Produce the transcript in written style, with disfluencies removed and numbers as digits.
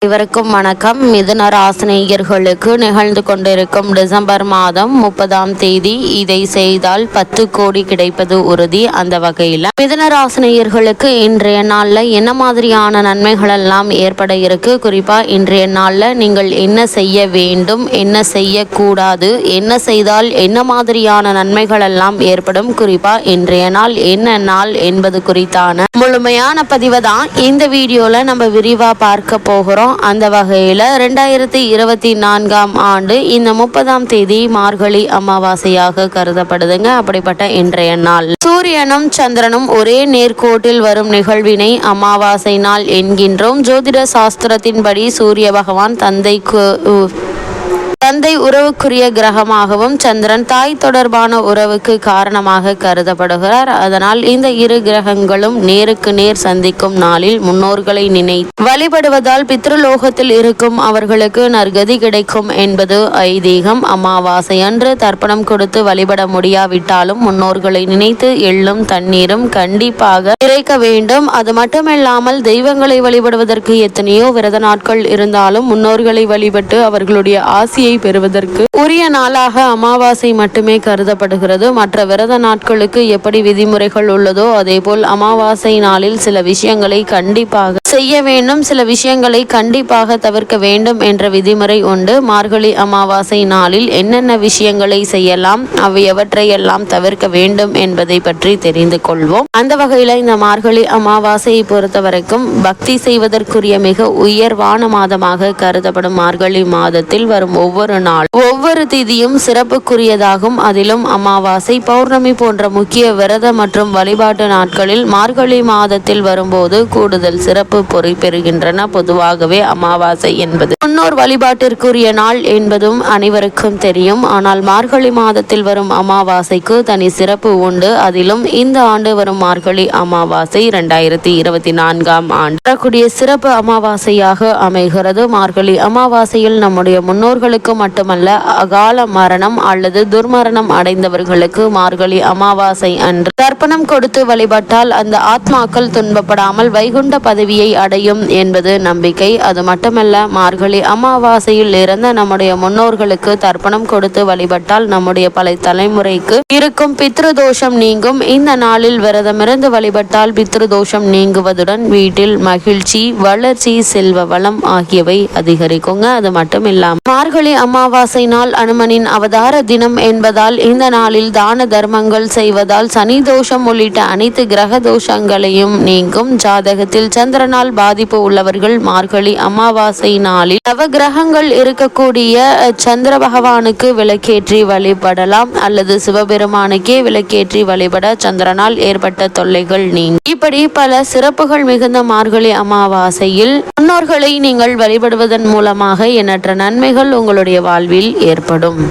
இவருக்கும் வணக்கம். மிதுன ராசினியர்களுக்கு நிகழ்ந்து கொண்டிருக்கும் டிசம்பர் மாதம் 30ஆம் தேதி இதை செய்தால் 10 கோடி கிடைப்பது உறுதி. அந்த வகையில் மிதுன ராசினியர்களுக்கு இன்றைய நாள்ல என்ன மாதிரியான நன்மைகள் எல்லாம் ஏற்பட இருக்கு, குறிப்பா இன்றைய நாள்ல நீங்கள் என்ன செய்ய வேண்டும், என்ன செய்யக்கூடாது, என்ன செய்தால் என்ன மாதிரியான நன்மைகள் எல்லாம் ஏற்படும், குறிப்பா இன்றைய நாள் என்ன நாள் என்பது குறித்தான முழுமையான பதிவை தான் இந்த வீடியோல நம்ம விரிவா பார்க்க போகிறோம். அந்த வகையில் 2024ஆம் ஆண்டு இந்த 30ஆம் தேதி மார்கழி அமாவாசையாக கருதப்படுதுங்க. அப்படிப்பட்ட இன்றைய நாள் சூரியனும் சந்திரனும் ஒரே நேர்கோட்டில் வரும் நிகழ்வினை அமாவாசை நாள் என்கின்றோம். ஜோதிட சாஸ்திரத்தின்படி சூரிய பகவான் தந்தை உறவுக்குரிய கிரகமாகவும் சந்திரன் தாய் தொடர்பான உறவுக்கு காரணமாக கருதப்படுகிறார். அதனால் இந்த இரு கிரகங்களும் நேருக்கு நேர் சந்திக்கும் நாளில் முன்னோர்களை நினைத்து வழிபடுவதால் பித்ருலோகத்தில் இருக்கும் அவர்களுக்கு நற்கதி கிடைக்கும் என்பது ஐதீகம். அமாவாசை அன்று தர்ப்பணம் கொடுத்து வழிபட முடியாவிட்டாலும் முன்னோர்களை நினைத்து எள்ளும் தண்ணீரும் கண்டிப்பாக இறைக்க வேண்டும். அது மட்டுமில்லாமல் தெய்வங்களை வழிபடுவதற்கு எத்தனையோ விரத நாட்கள் இருந்தாலும் முன்னோர்களை வழிபட்டு அவர்களுடைய ஆசியை பெறுவதற்கு உரிய நாளாக அமாவாசை மட்டுமே கருதப்படுகிறது. மற்ற விரத நாட்களுக்கு எப்படி விதிமுறைகள் உள்ளதோ அதேபோல் அமாவாசை நாளில் சில விஷயங்களை கண்டிப்பாக செய்ய வேண்டும், சில விஷயங்களை கண்டிப்பாக தவிர்க்க வேண்டும் என்ற விதிமுறை உண்டு. மார்கழி அமாவாசை நாளில் என்னென்ன விஷயங்களை செய்யலாம், அவை எவற்றையெல்லாம் தவிர்க்க வேண்டும் என்பதை பற்றி தெரிந்து கொள்வோம். அந்த வகையில் இந்த மார்கழி அமாவாசையை பொறுத்த வரைக்கும் பக்தி செய்வதற்குரிய மிக உயர்வான மாதமாக கருதப்படும் மார்கழி மாதத்தில் வரும் ஒவ்வொரு நாள் ஒவ்வொரு திதியும் சிறப்புக்குரியதாகும். அதிலும் அமாவாசை, பௌர்ணமி போன்ற முக்கிய விரத மற்றும் வழிபாட்டு நாட்களில் மார்கழி மாதத்தில் வரும்போது கூடுதல் சிறப்பு பெறுகின்றன. பொதுவாகவே அமாவாசை என்பது முன்னோர் வழிபாட்டிற்குரிய நாள் என்பதும் அனைவருக்கும் தெரியும். ஆனால் மார்கழி மாதத்தில் வரும் அமாவாசைக்கு தனி சிறப்பு உண்டு. அதிலும் இந்த ஆண்டு வரும் மார்கழி அமாவாசை 2024ஆம் ஆண்டு வரக்கூடிய சிறப்பு அமாவாசையாக அமைகிறது. மார்கழி அமாவாசையில் நம்முடைய முன்னோர்களுக்கு மட்டுமல்ல, அகால மரணம் அல்லது துர்மரணம் அடைந்தவர்களுக்கு மார்கழி அமாவாசை அன்று தர்ப்பணம் கொடுத்து வழிபட்டால் அந்த ஆத்மாக்கள் துன்பப்படாமல் வைகுண்ட பதவியை அடையும் என்பது நம்பிக்கை. அது மட்டுமல்ல, மார்கழி அமாவாசையில் இருந்து நம்முடைய முன்னோர்களுக்கு தர்ப்பணம் கொடுத்து வழிபட்டால் நம்முடைய பல தலைமுறைக்கு இருக்கும் பித்ருதோஷம் நீங்கும். இந்த நாளில் விரதமிருந்து வழிபட்டால் பித்ருதோஷம் நீங்குவதுடன் வீட்டில் மகிழ்ச்சி, வளர்ச்சி, செல்வ வளம் ஆகியவை அதிகரிக்குங்க. அது மட்டும் இல்லாமல் மார்கழி அமாவாசை நாள் அனுமனின் அவதார தினம் என்பதால் இந்த நாளில் தான தர்மங்கள் செய்வதால் சனி தோஷம் உள்ளிட்ட அனைத்து கிரக தோஷங்களையும் நீங்கும். ஜாதகத்தில் சந்திரனால் பாதிப்பு உள்ளவர்கள் மார்கழி அமாவாசை நாளில் நவ கிரகங்கள் இருக்கக்கூடிய சந்திர பகவானுக்கு விளக்கேற்றி வழிபடலாம் அல்லது சிவபெருமானுக்கே விளக்கேற்றி வழிபட சந்திரனால் ஏற்பட்ட தொல்லைகள் நீங்கும். இப்படி பல சிறப்புகள் மிகுந்த மார்கழி அமாவாசையில் முன்னோர்களை நீங்கள் வழிபடுவதன் மூலமாக எண்ணற்ற நன்மைகள் உங்களுடைய வாழ்வில் ஏற்படும்.